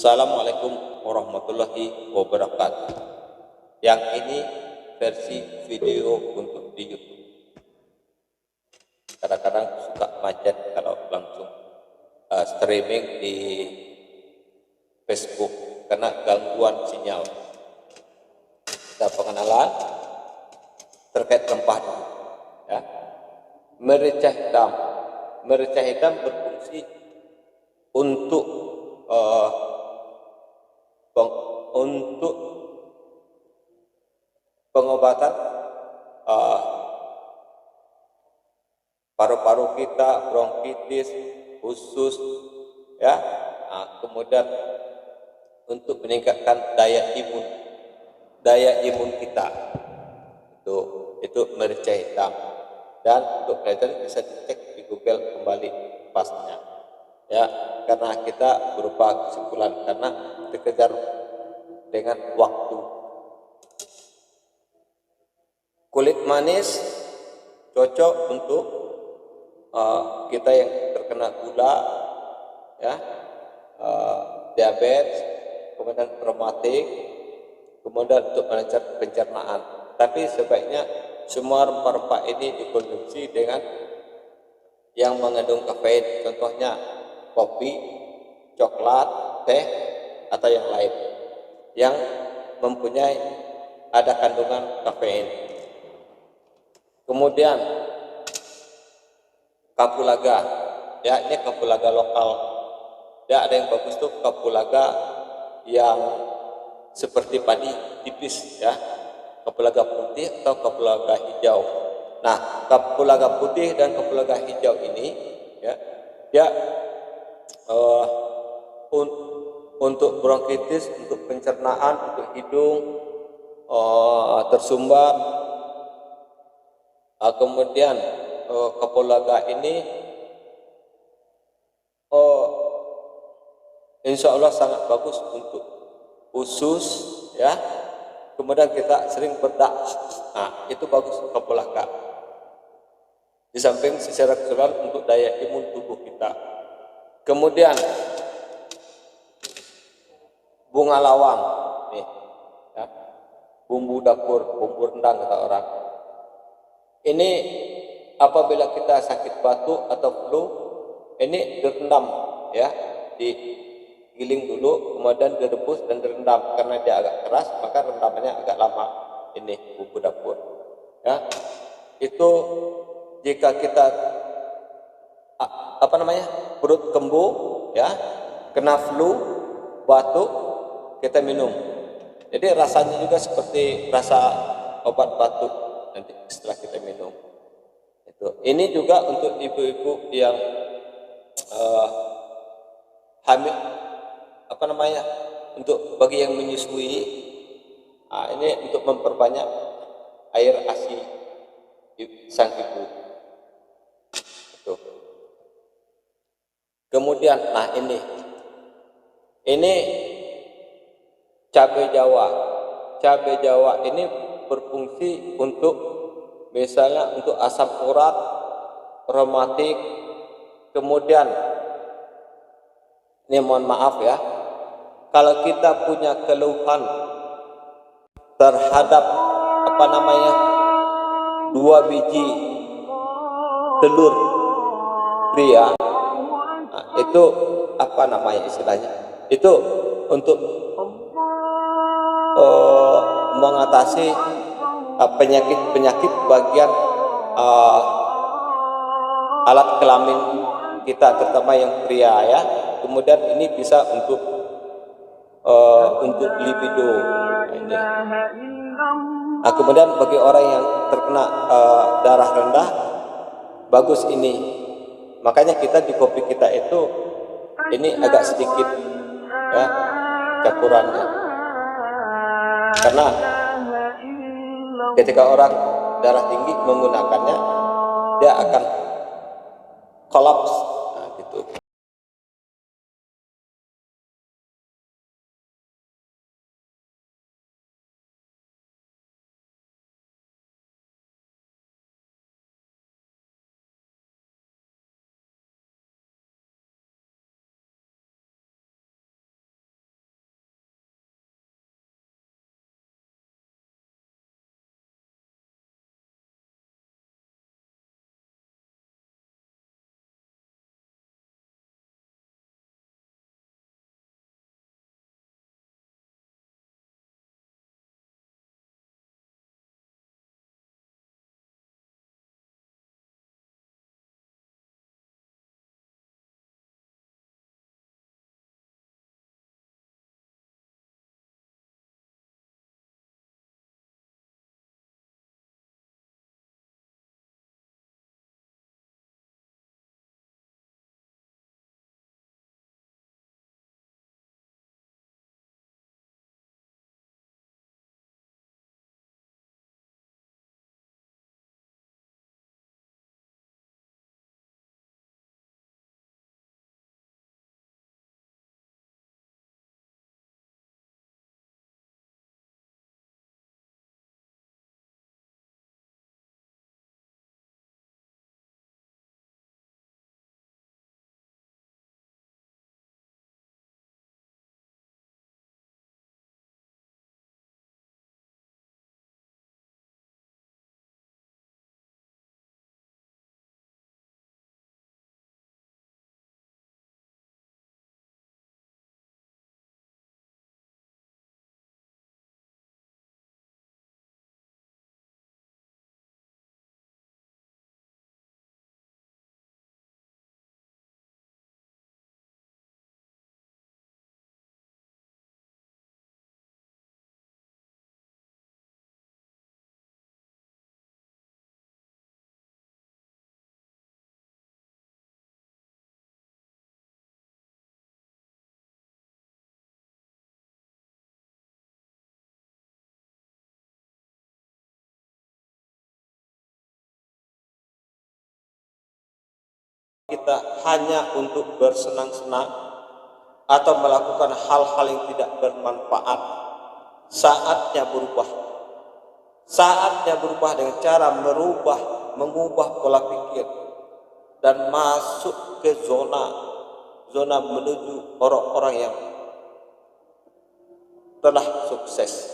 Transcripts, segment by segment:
Assalamualaikum warahmatullahi wabarakatuh. Yang ini versi video untuk di YouTube. Kadang-kadang suka macet kalau langsung streaming di Facebook karena gangguan sinyal. Kita pengenalan terkait rempah dulu, ya. Merica hitam. Merica hitam berfungsi untuk untuk pengobatan paru-paru kita, bronkitis, usus, ya. Kemudian untuk meningkatkan daya imun kita. Itu merica hitam. Dan untuk pelajaran bisa dicek di Google kembali pasnya, ya, karena kita berupa kesimpulan karena dikejar dengan waktu. Kulit manis cocok untuk kita yang terkena gula, ya, diabetes, kemudian rematik, kemudian untuk melancar pencernaan. Tapi sebaiknya semua rempah-rempah ini dikonsumsi dengan yang mengandung kafein, contohnya kopi, coklat, teh, atau yang lain yang mempunyai ada kandungan kafein. Kemudian kapulaga, ya, ini kapulaga lokal. Ya, ada yang bagus tuh kapulaga yang seperti padi tipis, ya, kapulaga putih atau kapulaga hijau. Nah, kapulaga putih dan kapulaga hijau ini, ya, dia untuk bronkitis, untuk pencernaan, untuk hidung tersumbat. Kemudian kapulaga ini insya Allah sangat bagus untuk usus, ya. Kemudian kita sering bedak, itu bagus kapulaga. Di samping secara keseluruhan untuk daya imun tubuh kita. Kemudian bunga lawang, nih, ya, bumbu dapur, bumbu rendang kata orang. Ini apabila kita sakit batuk atau flu, ini direndam, ya, digiling dulu, kemudian direbus dan direndam. Karena dia agak keras, maka rendamannya agak lama. Ini bumbu dapur, ya. Itu jika kita perut kembung, ya, kena flu, batuk, kita minum. Jadi rasanya juga seperti rasa obat batuk nanti setelah kita minum. Ini juga untuk ibu-ibu yang hamil, untuk bagi yang menyusui, ini untuk memperbanyak air ASI sang ibu. Kemudian, ini cabai Jawa. Cabai Jawa ini berfungsi untuk misalnya untuk asam urat, rematik. Kemudian ini mohon maaf, ya, kalau kita punya keluhan terhadap 2 biji telur pria, itu istilahnya itu untuk mengatasi penyakit bagian alat kelamin kita, terutama yang pria, ya. Kemudian ini bisa untuk libido. Kemudian bagi orang yang terkena darah rendah, bagus ini. Makanya kita di kopi kita itu ini agak sedikit, ya, campurannya. Karena ketika orang darah tinggi menggunakannya, dia akan kolaps, gitu. kita hanya untuk bersenang-senang atau melakukan hal-hal yang tidak bermanfaat, saatnya berubah. Saatnya berubah dengan cara mengubah pola pikir dan masuk ke zona menuju orang-orang yang telah sukses.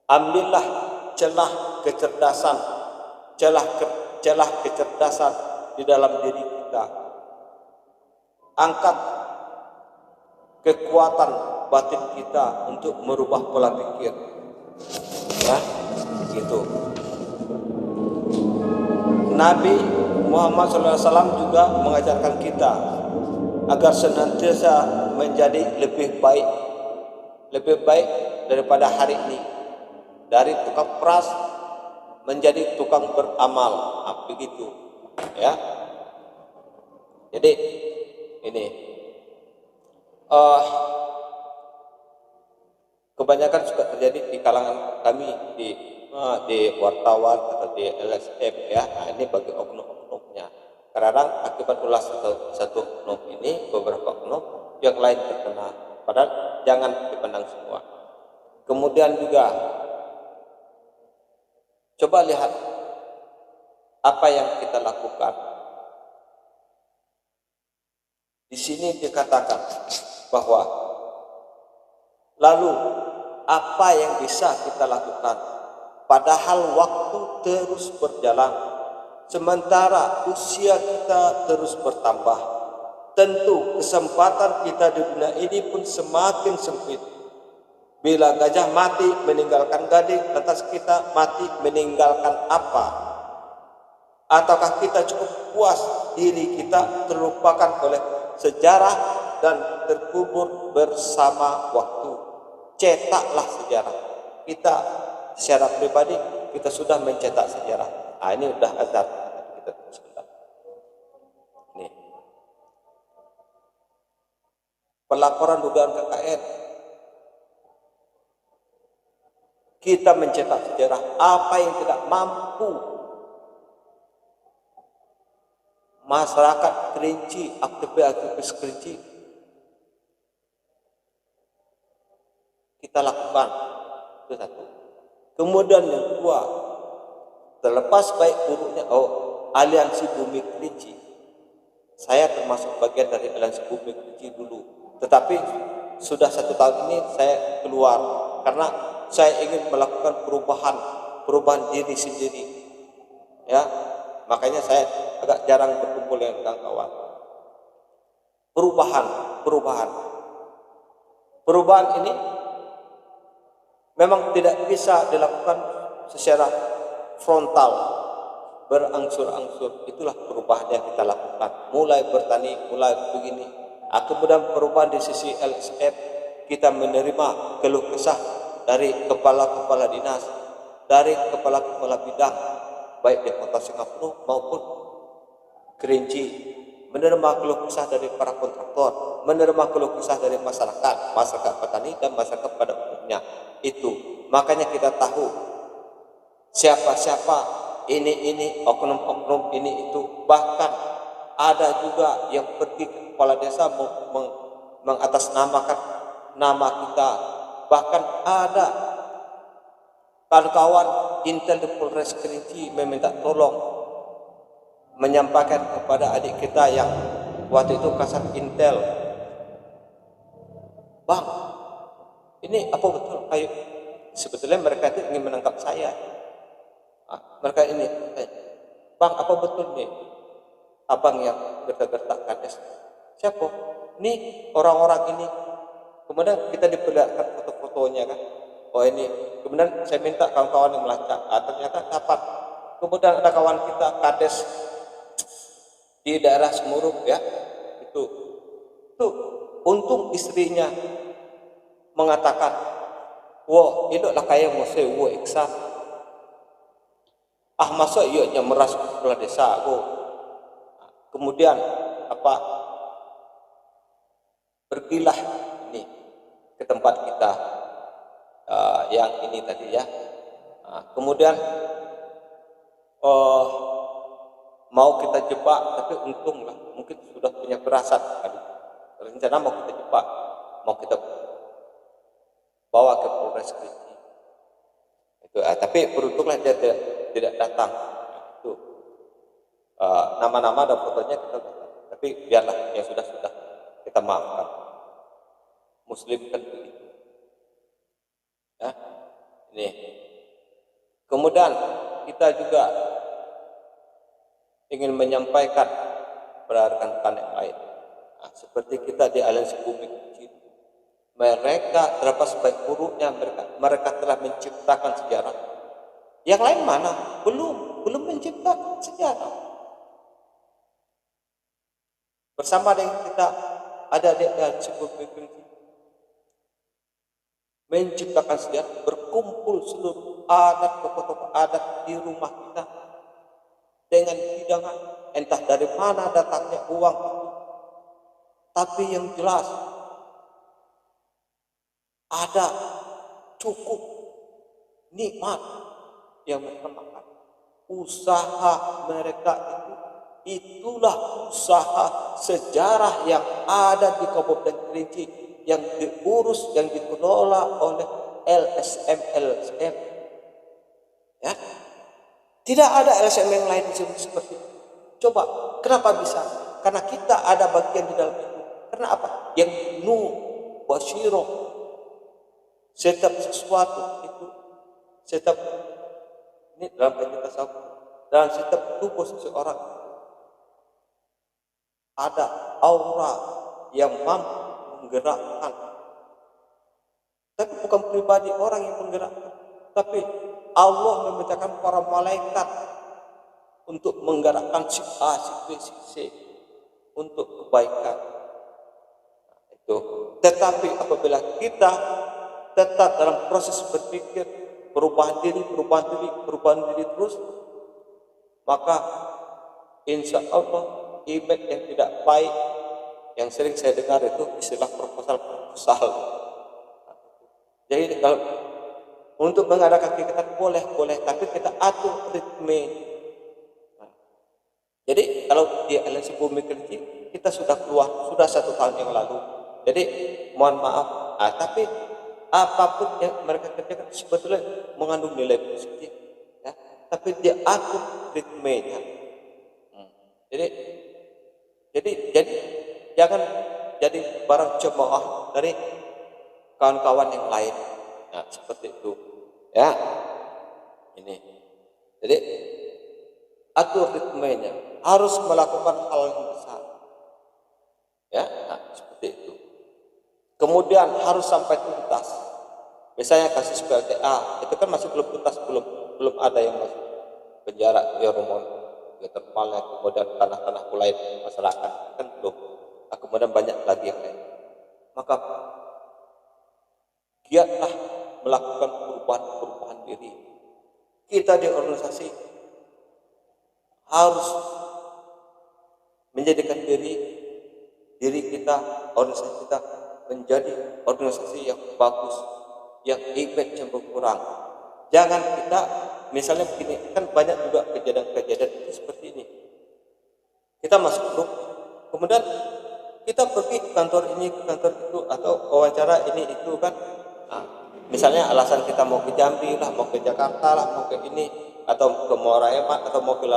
Ambillah celah kecerdasan di dalam diri kita. Angkat kekuatan batin kita untuk merubah pola pikir. Ya, gitu. Nabi Muhammad SAW juga mengajarkan kita agar senantiasa menjadi lebih baik daripada hari ini, dari tukang peras menjadi tukang beramal, begitu, ya. Jadi ini kebanyakan suka terjadi di kalangan kami di wartawan atau di LSM, ya. Nah, ini bagi oknum-oknumnya. Kadang akibat ulas satu oknum ini, beberapa oknum yang lain terkena. Padahal jangan dipandang semua. Kemudian juga coba lihat apa yang kita lakukan. Di sini dikatakan bahwa lalu apa yang bisa kita lakukan? Padahal waktu terus berjalan, sementara usia kita terus bertambah. Tentu kesempatan kita di dunia ini pun semakin sempit. Bila gajah mati meninggalkan gading, lantas kita mati meninggalkan apa? Ataukah kita cukup puas diri kita terlupakan oleh sejarah dan terkubur bersama waktu? Cetaklah sejarah. Kita secara pribadi kita sudah mencetak sejarah. Nah, ini udah azab kita sebentar. Nih. Pelaporan dugaan KKN. Kita mencetak sejarah. Apa yang tidak mampu masyarakat Kerinci, aktivis Kerinci, kita lakukan. Itu satu. Kemudian yang kedua, terlepas baik buruknya aliansi Bumi Kerinci, saya termasuk bagian dari aliansi Bumi Kerinci dulu, tetapi sudah 1 tahun ini saya keluar karena saya ingin melakukan perubahan diri sendiri, ya. Makanya saya agak jarang berkumpul dengan kawan-kawan. Perubahan ini memang tidak bisa dilakukan secara frontal, berangsur-angsur. Itulah perubahan yang kita lakukan. Mulai bertani, mulai begini. Kemudian perubahan di sisi LSF, kita menerima keluh kesah dari kepala-kepala dinas, dari kepala-kepala bidang, baik di kota Singapura maupun Kerinci, menerima keluh kesah dari para kontraktor, menerima keluh kesah dari masyarakat petani dan masyarakat pada umumnya. Itu makanya kita tahu siapa-siapa ini oknum-oknum ini itu. Bahkan ada juga yang pergi ke kepala desa mengatasnamakan nama kita. Bahkan ada kawan-kawan Intel di Polres Kerinci meminta tolong, menyampaikan kepada adik kita yang waktu itu kasat Intel, "Bang, ini apa betul kayu?" Sebetulnya mereka itu ingin menangkap saya. Mereka ini, "Bang, apa betul nih abang yang gertak-gertak kades?" "Siapa?" "Nih orang-orang ini." Kemudian kita diperlihatkan foto-fotonya kan. Oh ini. Kemudian saya minta kawan-kawan yang melacak. Ternyata dapat. Kemudian ada kawan kita kades di daerah Semurup, ya. Itu untung istrinya mengatakan, "Wah, idoklah kaya mose wo iksan. Masa iya nya meras kepala desa go." Kemudian pergilah ini ke tempat kita yang ini tadi, ya. Kemudian mau kita jebak, tapi untunglah mungkin sudah punya firasat kali. Rencana mau kita jebak, mau kita bawa ke Polres Kerinci. Itu, tapi beruntunglah dia tidak datang. Itu nama-nama dan fotonya kita datang. Tapi biarlah yang sudah kita maafkan. Muslim kan begitu. Ya, ini. Kemudian kita juga ingin menyampaikan kepada rekan-rekan yang lain. Nah, seperti kita di Aliansi Bumi Kecil, mereka terlepas baik buruknya mereka telah menciptakan sejarah. Yang lain mana? Belum menciptakan sejarah. Bersama dengan kita ada di Aliansi Bumi Kecil menciptakan sejarah, berkumpul seluruh adat, tokoh-tokoh adat di rumah kita dengan hidangan, entah dari mana datangnya uang itu, tapi yang jelas ada cukup nikmat yang mereka makan. Usaha mereka itulah usaha sejarah yang ada di Kabupaten Kerinci, yang diurus, yang dikelola oleh LSM. Ya, tidak ada LSM yang lain seperti itu. Coba, kenapa bisa? Karena kita ada bagian di dalam itu. Karena apa? Yang wasyiro, setiap sesuatu itu, setiap ini dalam kita tasawuf, dalam setiap tubuh seseorang ada aura yang mampu menggerakkan. Tapi bukan pribadi orang yang menggerakkan, tapi Allah memerintahkan para malaikat untuk menggerakkan si A, si B, si C untuk kebaikan. Itu. Tetapi apabila kita tetap dalam proses berpikir perubahan diri terus, maka insya Allah ibadah yang tidak baik yang sering saya dengar itu istilah proposal. Jadi kalau untuk mengadakan kegiatan boleh, tapi kita atur ritme. Jadi kalau di Aliansi Bumi Kerinci kita sudah keluar sudah 1 tahun yang lalu. Jadi mohon maaf, tapi apapun yang mereka kerjakan sebetulnya mengandung nilai positif, ya. Tapi dia atur ritmenya. Jadi jangan jadi barang cemooh dari kawan-kawan yang lain. Nah, seperti itu. Ya. Ini. Jadi atur ritmenya, harus melakukan hal yang besar. Ya, nah, seperti itu. Kemudian harus sampai tuntas. Misalnya kasus PLTA, itu kan masih belum tuntas, belum ada yang masuk penjara, ya rumon, terpalnya, kemudian tanah-tanah mulai masyarakat kan belum. Nah, kemudian banyak lagi yang lain. Maka giatlah melakukan perubahan diri. Kita di organisasi harus menjadikan diri kita, organisasi kita menjadi organisasi yang bagus, yang ibadah yang berkurang. Jangan kita misalnya begini, kan banyak juga kejadian seperti ini. Kita masuk grup, kemudian kita pergi ke kantor ini, ke kantor itu, atau wawancara ini itu kan. Nah, misalnya alasan kita mau ke Jambi lah, mau ke Jakarta lah, mau ke ini, atau ke Muara Emat, atau mau ke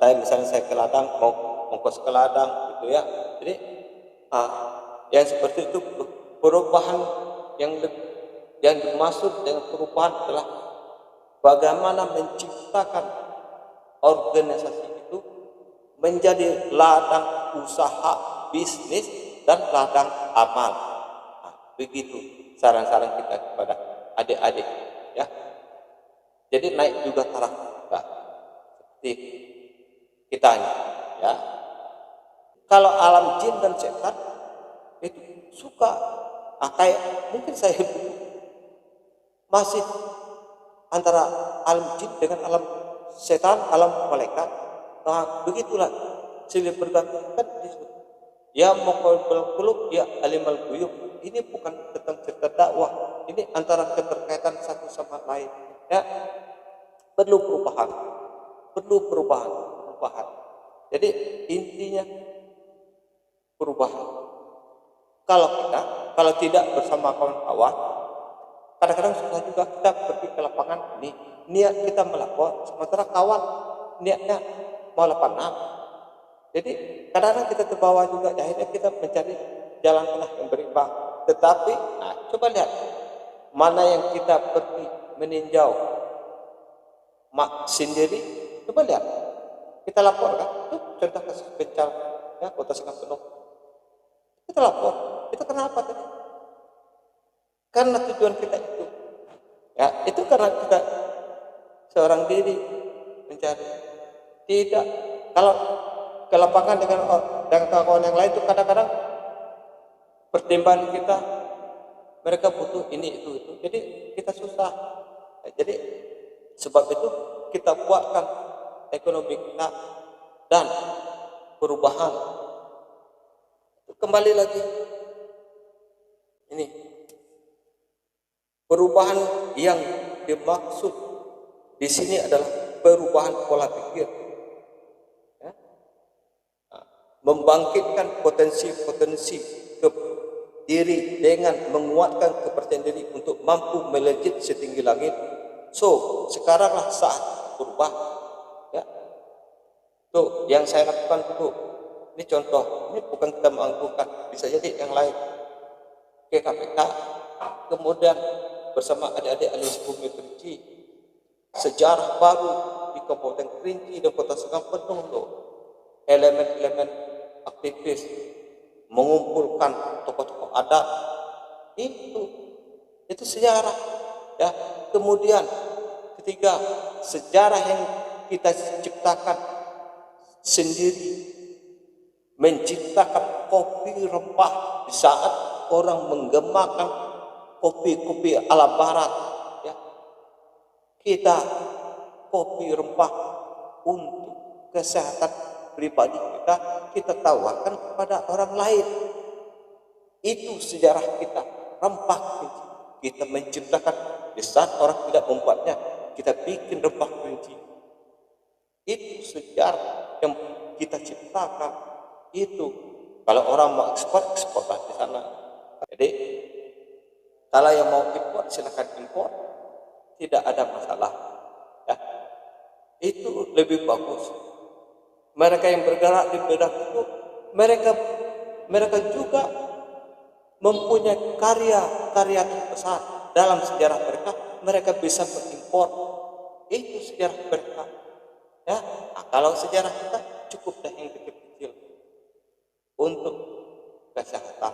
saya ke Ladang, mau ke Ladang gitu ya. Jadi yang seperti itu perubahan yang dimaksud dengan perubahan adalah bagaimana menciptakan organisasi itu menjadi ladang usaha, bisnis, dan ladang amal. Begitu saran-saran kita kepada adik-adik, ya. Jadi naik juga taraf kita, seperti kita, ya. Kalau alam jin dan setan itu suka, kayak mungkin saya masih antara alam jin dengan alam setan, alam malaikat. Nah, begitulah silih berganti kan disebut. Ya muqallibal qulub, ya alimal ghuyub. Ini bukan tentang cerita dakwah, ini antara keterkaitan satu sama lain. Ya, perlu perubahan. Jadi intinya perubahan. Kalau tidak bersama kawan-kawan, kadang-kadang susah juga kita pergi ke lapangan ini, niat kita melapor, sementara kawan niatnya mau lapangan. Jadi kadang-kadang kita terbawa juga, akhirnya kita mencari jalan tengah yang berimbang. Tetapi, coba lihat mana yang kita pergi meninjau sendiri, coba lihat. Kita lapor kan, contoh kasus bencana ya, Kota Singapura. Kita lapor, itu kenapa tadi? Karena tujuan kita itu, ya itu karena kita seorang diri mencari. Tidak, kalau ke lapangan dengan kawan yang lain itu kadang-kadang pertimbangan kita, mereka butuh ini itu. Jadi kita susah. Jadi sebab itu kita buatkan ekonomi kita dan perubahan. Kembali lagi ini perubahan yang dimaksud di sini adalah perubahan pola pikir, ya. Membangkitkan potensi-potensi diri dengan menguatkan kepercayaan diri untuk mampu melejit setinggi langit. So sekaranglah saat berubah, ya. Tuh yang saya lakukan dulu. Ini contoh, ini bukan kita menganggurkan, bisa jadi yang lain ke KPK, kemudian bersama adik-adik alias Bumi Kerinci, sejarah baru di Kabupaten Kerinci dan Kota Singkang penuh loh elemen-elemen aktivis, mengumpulkan tokoh-tokoh adat, itu sejarah, ya. Kemudian ketiga, sejarah yang kita ciptakan sendiri, menciptakan kopi rempah di saat orang menggemakan kopi-kopi ala barat, ya. Kita kopi rempah untuk kesehatan pribadi kita tawarkan kepada orang lain. Itu sejarah kita, rempah kita menciptakan di saat orang tidak membuatnya, kita bikin rempah kelinci. Itu sejarah yang kita ciptakan. Itu kalau orang mau ekspor di sana. Jadi kalau yang mau import silakan import, tidak ada masalah, ya. Itu lebih bagus. Mereka yang bergerak di bidang itu, mereka juga mempunyai karya-karya terbesar dalam sejarah mereka. Mereka bisa mengimpor, itu sejarah mereka, ya. Kalau sejarah kita cukup dah yang kecil-kecil untuk kesehatan,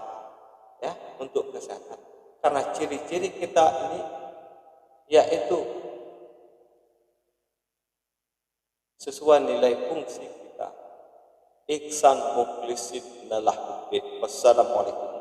ya, untuk kesehatan. Karena ciri-ciri kita ini yaitu sesuai nilai fungsi kita. Ihsan mukhlisin lalah. Wassalamualaikum.